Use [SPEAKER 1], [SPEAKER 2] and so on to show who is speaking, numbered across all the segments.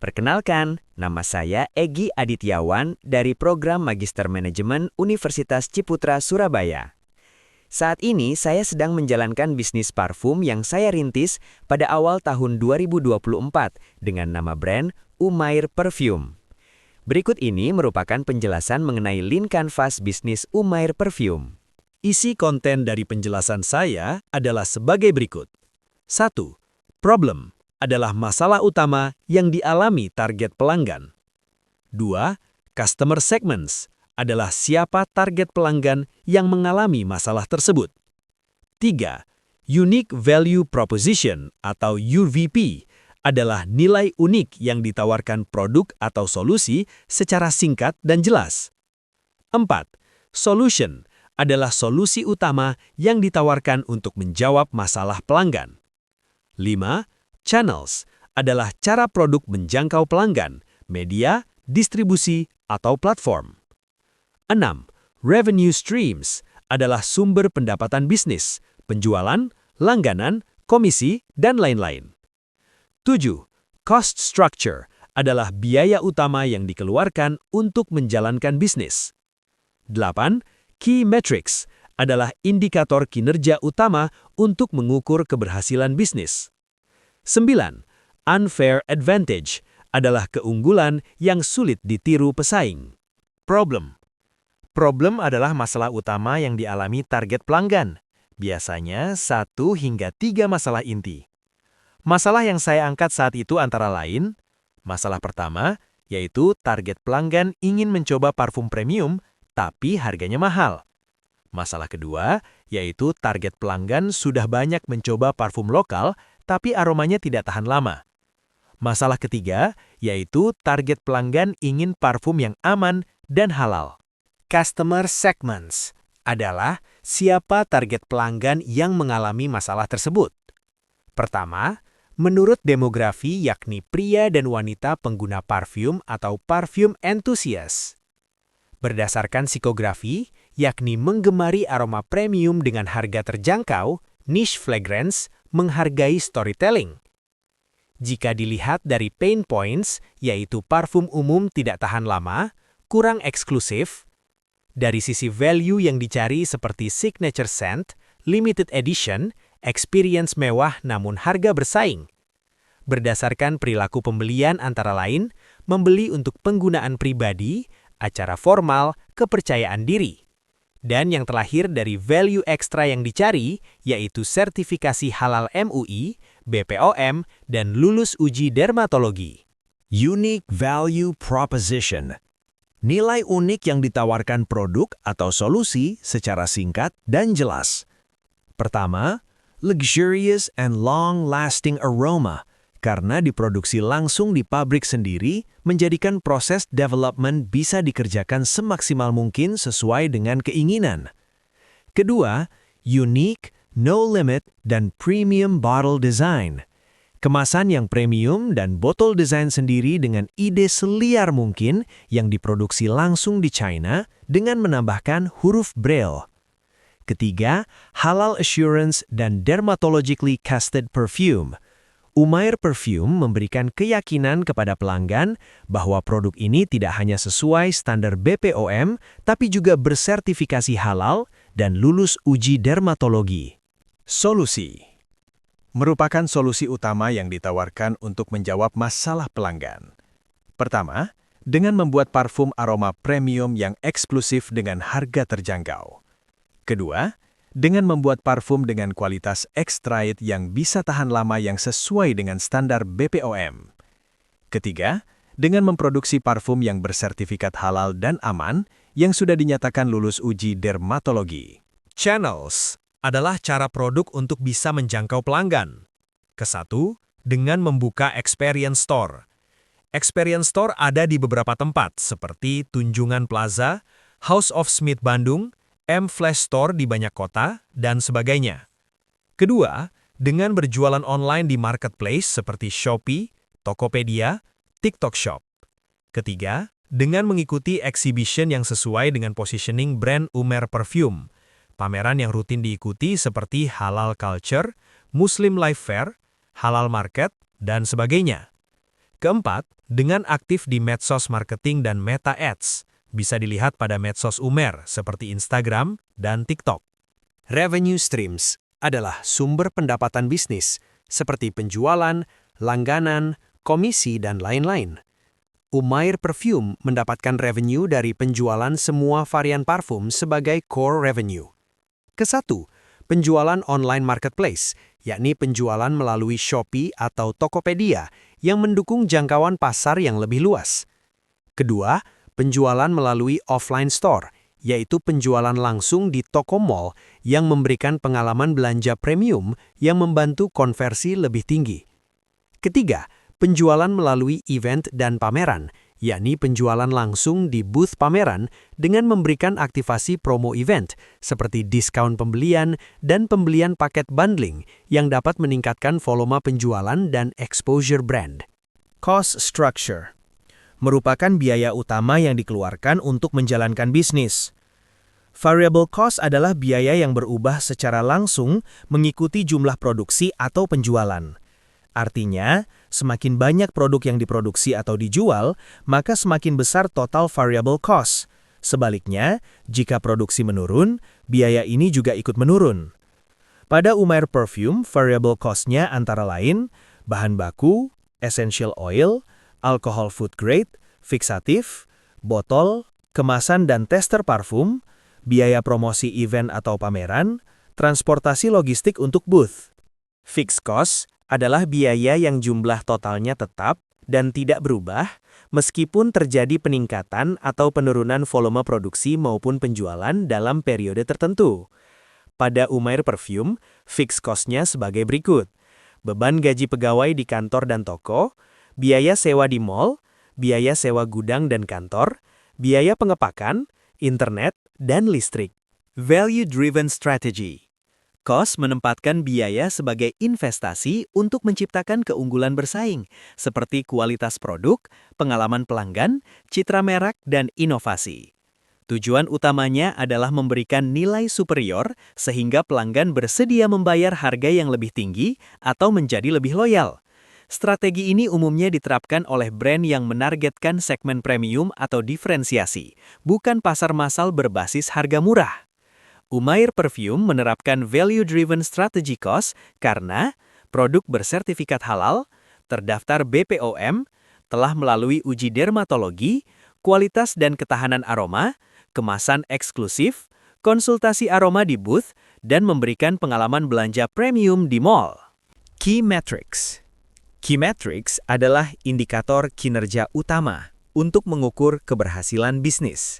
[SPEAKER 1] Perkenalkan, nama saya Egi Adityawan dari Program Magister Manajemen Universitas Ciputra Surabaya. Saat ini saya sedang menjalankan bisnis parfum yang saya rintis pada awal tahun 2024 dengan nama brand Umair Perfume. Berikut ini merupakan penjelasan mengenai Lean Canvas bisnis Umair Perfume.
[SPEAKER 2] Isi konten dari penjelasan saya adalah sebagai berikut. 1. Problem adalah masalah utama yang dialami target pelanggan. 2. Customer segments adalah siapa target pelanggan yang mengalami masalah tersebut. 3. Unique Value Proposition atau UVP adalah nilai unik yang ditawarkan produk atau solusi secara singkat dan jelas. 4. Solution adalah solusi utama yang ditawarkan untuk menjawab masalah pelanggan. 5. Channels adalah cara produk menjangkau pelanggan, media, distribusi, atau platform. 6. Revenue streams adalah sumber pendapatan bisnis, penjualan, langganan, komisi, dan lain-lain. 7. Cost structure adalah biaya utama yang dikeluarkan untuk menjalankan bisnis. 8. Key metrics adalah indikator kinerja utama untuk mengukur keberhasilan bisnis. 9. Unfair advantage adalah keunggulan yang sulit ditiru pesaing.
[SPEAKER 3] Problem adalah masalah utama yang dialami target pelanggan. Biasanya 1 hingga 3 masalah inti. Masalah yang saya angkat saat itu antara lain, masalah pertama, yaitu target pelanggan ingin mencoba parfum premium, tapi harganya mahal. Masalah kedua, yaitu target pelanggan sudah banyak mencoba parfum lokal, tapi aromanya tidak tahan lama. Masalah ketiga, yaitu target pelanggan ingin parfum yang aman dan halal.
[SPEAKER 4] Customer segments adalah siapa target pelanggan yang mengalami masalah tersebut. Pertama, menurut demografi yakni pria dan wanita pengguna parfum atau parfum enthusiast. Berdasarkan psikografi, yakni menggemari aroma premium dengan harga terjangkau, niche fragrance, menghargai storytelling. Jika dilihat dari pain points, yaitu parfum umum tidak tahan lama, kurang eksklusif, dari sisi value yang dicari seperti signature scent, limited edition, experience mewah namun harga bersaing. Berdasarkan perilaku pembelian antara lain, membeli untuk penggunaan pribadi, acara formal, kepercayaan diri. Dan yang terakhir dari value ekstra yang dicari, yaitu sertifikasi halal MUI, BPOM, dan lulus uji dermatologi.
[SPEAKER 2] Unique Value Proposition. Nilai unik yang ditawarkan produk atau solusi secara singkat dan jelas. Pertama, luxurious and long-lasting aroma, karena diproduksi langsung di pabrik sendiri, menjadikan proses development bisa dikerjakan semaksimal mungkin sesuai dengan keinginan. Kedua, unique, no limit, dan premium bottle design. Kemasan yang premium dan botol desain sendiri dengan ide seliar mungkin yang diproduksi langsung di China dengan menambahkan huruf Braille. Ketiga, halal assurance dan dermatologically casted perfume. Umair Perfume memberikan keyakinan kepada pelanggan bahwa produk ini tidak hanya sesuai standar BPOM, tapi juga bersertifikasi halal dan lulus uji dermatologi.
[SPEAKER 3] Solusi merupakan solusi utama yang ditawarkan untuk menjawab masalah pelanggan. Pertama, dengan membuat parfum aroma premium yang eksklusif dengan harga terjangkau. Kedua, dengan membuat parfum dengan kualitas extract yang bisa tahan lama yang sesuai dengan standar BPOM. Ketiga, dengan memproduksi parfum yang bersertifikat halal dan aman yang sudah dinyatakan lulus uji dermatologi.
[SPEAKER 2] Channels adalah cara produk untuk bisa menjangkau pelanggan. Kesatu, dengan membuka experience store. Experience store ada di beberapa tempat seperti Tunjungan Plaza, House of Smith Bandung, M-Flash Store di banyak kota, dan sebagainya. Kedua, dengan berjualan online di marketplace seperti Shopee, Tokopedia, TikTok Shop. Ketiga, dengan mengikuti exhibition yang sesuai dengan positioning brand Umair Perfume, pameran yang rutin diikuti seperti Halal Culture, Muslim Life Fair, Halal Market, dan sebagainya.
[SPEAKER 3] Keempat, dengan aktif di medsos marketing dan Meta Ads, bisa dilihat pada medsos Umer seperti Instagram dan TikTok.
[SPEAKER 4] Revenue streams adalah sumber pendapatan bisnis seperti penjualan, langganan, komisi, dan lain-lain. Umair Perfume mendapatkan revenue dari penjualan semua varian parfum sebagai core revenue. Kesatu, penjualan online marketplace, yakni penjualan melalui Shopee atau Tokopedia yang mendukung jangkauan pasar yang lebih luas. Kedua, penjualan melalui offline store, yaitu penjualan langsung di toko mall yang memberikan pengalaman belanja premium yang membantu konversi lebih tinggi. Ketiga, penjualan melalui event dan pameran, yakni penjualan langsung di booth pameran dengan memberikan aktivasi promo event seperti diskon pembelian dan pembelian paket bundling yang dapat meningkatkan volume penjualan dan exposure brand.
[SPEAKER 3] Cost structure merupakan biaya utama yang dikeluarkan untuk menjalankan bisnis. Variable cost adalah biaya yang berubah secara langsung mengikuti jumlah produksi atau penjualan. Artinya, semakin banyak produk yang diproduksi atau dijual, maka semakin besar total variable cost. Sebaliknya, jika produksi menurun, biaya ini juga ikut menurun. Pada Umair Perfume, variable cost-nya antara lain bahan baku, essential oil, alcohol food grade, fixatif, botol, kemasan dan tester parfum, biaya promosi event atau pameran, transportasi logistik untuk booth. Fixed cost adalah biaya yang jumlah totalnya tetap dan tidak berubah meskipun terjadi peningkatan atau penurunan volume produksi maupun penjualan dalam periode tertentu. Pada Umair Perfume, fixed cost-nya sebagai berikut. Beban gaji pegawai di kantor dan toko, biaya sewa di mall, biaya sewa gudang dan kantor, biaya pengepakan, internet, dan listrik. Value-driven strategy. Cost menempatkan biaya sebagai investasi untuk menciptakan keunggulan bersaing, seperti kualitas produk, pengalaman pelanggan, citra merek, dan inovasi. Tujuan utamanya adalah memberikan nilai superior sehingga pelanggan bersedia membayar harga yang lebih tinggi atau menjadi lebih loyal. Strategi ini umumnya diterapkan oleh brand yang menargetkan segmen premium atau diferensiasi, bukan pasar massal berbasis harga murah. Umair Perfume menerapkan value-driven strategy cost karena produk bersertifikat halal, terdaftar BPOM, telah melalui uji dermatologi, kualitas dan ketahanan aroma, kemasan eksklusif, konsultasi aroma di booth, dan memberikan pengalaman belanja premium di mall. Key Metrics. Key Metrics adalah indikator kinerja utama untuk mengukur keberhasilan bisnis.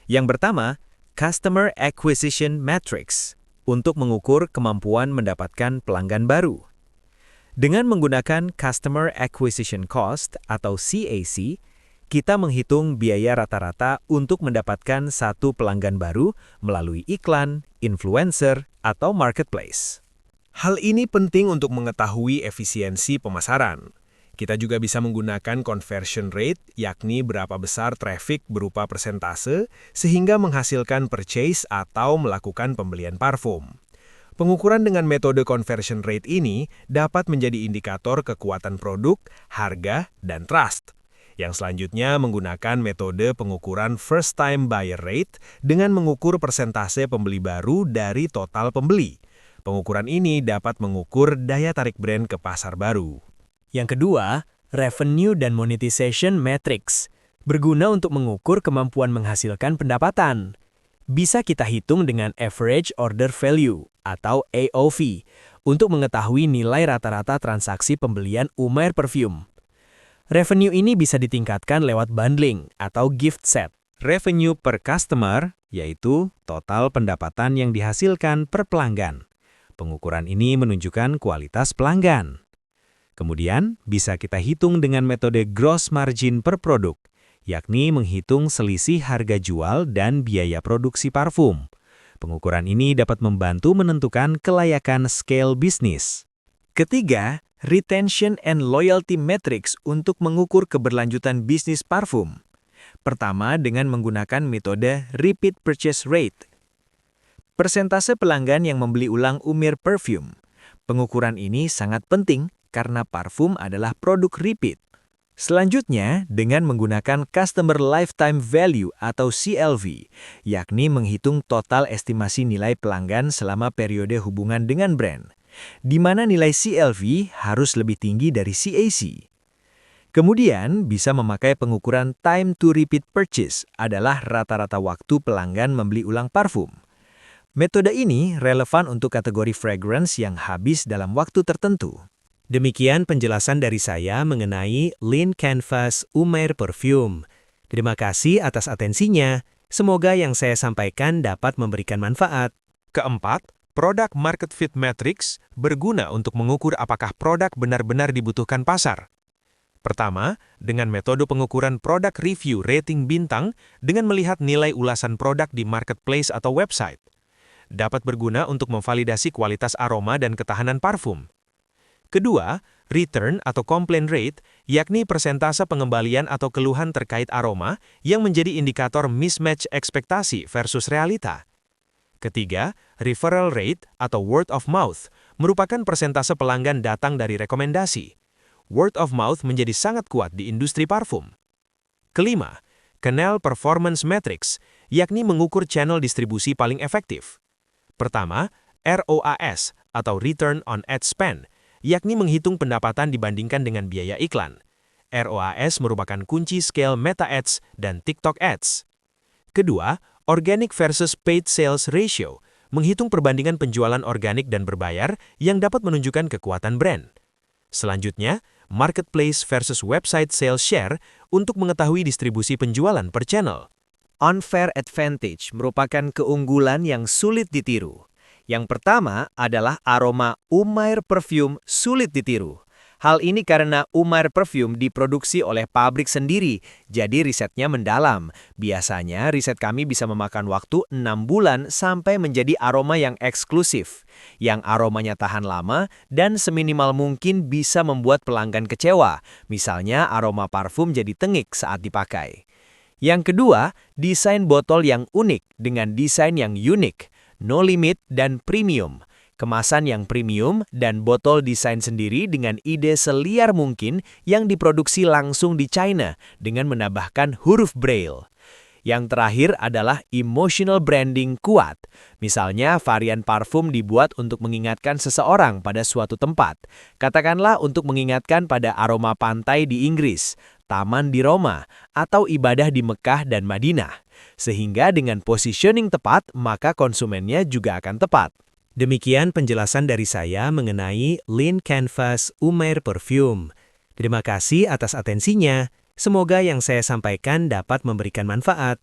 [SPEAKER 3] Yang pertama, Customer Acquisition Metrics untuk mengukur kemampuan mendapatkan pelanggan baru. Dengan menggunakan Customer Acquisition Cost atau CAC, kita menghitung biaya rata-rata untuk mendapatkan satu pelanggan baru melalui iklan, influencer, atau marketplace. Hal ini penting untuk mengetahui efisiensi pemasaran. Kita juga bisa menggunakan conversion rate, yakni berapa besar traffic berupa persentase, sehingga menghasilkan purchase atau melakukan pembelian parfum. Pengukuran dengan metode conversion rate ini dapat menjadi indikator kekuatan produk, harga, dan trust. Yang selanjutnya menggunakan metode pengukuran first time buyer rate dengan mengukur persentase pembeli baru dari total pembeli. Pengukuran ini dapat mengukur daya tarik brand ke pasar baru. Yang kedua, revenue dan monetization metrics, berguna untuk mengukur kemampuan menghasilkan pendapatan. Bisa kita hitung dengan average order value atau AOV untuk mengetahui nilai rata-rata transaksi pembelian Umair Perfume. Revenue ini bisa ditingkatkan lewat bundling atau gift set. Revenue per customer, yaitu total pendapatan yang dihasilkan per pelanggan. Pengukuran ini menunjukkan kualitas pelanggan. Kemudian, bisa kita hitung dengan metode gross margin per produk, yakni menghitung selisih harga jual dan biaya produksi parfum. Pengukuran ini dapat membantu menentukan kelayakan scale bisnis. Ketiga, retention and loyalty metrics untuk mengukur keberlanjutan bisnis parfum. Pertama, dengan menggunakan metode repeat purchase rate. Persentase pelanggan yang membeli ulang Umair Perfume. Pengukuran ini sangat penting karena parfum adalah produk repeat.
[SPEAKER 2] Selanjutnya, dengan menggunakan Customer Lifetime Value atau CLV, yakni menghitung total estimasi nilai pelanggan selama periode hubungan dengan brand, di mana nilai CLV harus lebih tinggi dari CAC. Kemudian, bisa memakai pengukuran Time to Repeat Purchase adalah rata-rata waktu pelanggan membeli ulang parfum. Metode ini relevan untuk kategori fragrance yang habis dalam waktu tertentu.
[SPEAKER 4] Demikian penjelasan dari saya mengenai Lean Canvas Umair Perfume. Terima kasih atas atensinya. Semoga yang saya sampaikan dapat memberikan manfaat.
[SPEAKER 3] Keempat, Product Market Fit Matrix berguna untuk mengukur apakah produk benar-benar dibutuhkan pasar. Pertama, dengan metode pengukuran produk review rating bintang dengan melihat nilai ulasan produk di marketplace atau website. Dapat berguna untuk memvalidasi kualitas aroma dan ketahanan parfum. Kedua, return atau complaint rate, yakni persentase pengembalian atau keluhan terkait aroma yang menjadi indikator mismatch ekspektasi versus realita. Ketiga, referral rate atau word of mouth, merupakan persentase pelanggan datang dari rekomendasi. Word of mouth menjadi sangat kuat di industri parfum. Kelima, Canal Performance Matrix, yakni mengukur channel distribusi paling efektif. Pertama, ROAS atau Return on Ad Spend, yakni menghitung pendapatan dibandingkan dengan biaya iklan. ROAS merupakan kunci scale Meta Ads dan TikTok Ads. Kedua, Organic versus Paid Sales Ratio, menghitung perbandingan penjualan organik dan berbayar yang dapat menunjukkan kekuatan brand. Selanjutnya, Marketplace versus Website Sales Share untuk mengetahui distribusi penjualan per channel.
[SPEAKER 4] Unfair advantage merupakan keunggulan yang sulit ditiru. Yang pertama adalah aroma Umair Perfume sulit ditiru. Hal ini karena Umair Perfume diproduksi oleh pabrik sendiri, jadi risetnya mendalam. Biasanya riset kami bisa memakan waktu 6 bulan sampai menjadi aroma yang eksklusif, yang aromanya tahan lama dan seminimal mungkin bisa membuat pelanggan kecewa. Misalnya aroma parfum jadi tengik saat dipakai. Yang kedua, desain botol yang unik dengan desain yang unik. No limit dan premium. Kemasan yang premium dan botol desain sendiri dengan ide seliar mungkin yang diproduksi langsung di China dengan menambahkan huruf Braille. Yang terakhir adalah emotional branding kuat. Misalnya varian parfum dibuat untuk mengingatkan seseorang pada suatu tempat. Katakanlah untuk mengingatkan pada aroma pantai di Inggris, taman di Roma, atau ibadah di Mekah dan Madinah. Sehingga dengan positioning tepat, maka konsumennya juga akan tepat. Demikian penjelasan dari saya mengenai Lean Canvas Umair Perfume. Terima kasih atas atensinya. Semoga yang saya sampaikan dapat memberikan manfaat.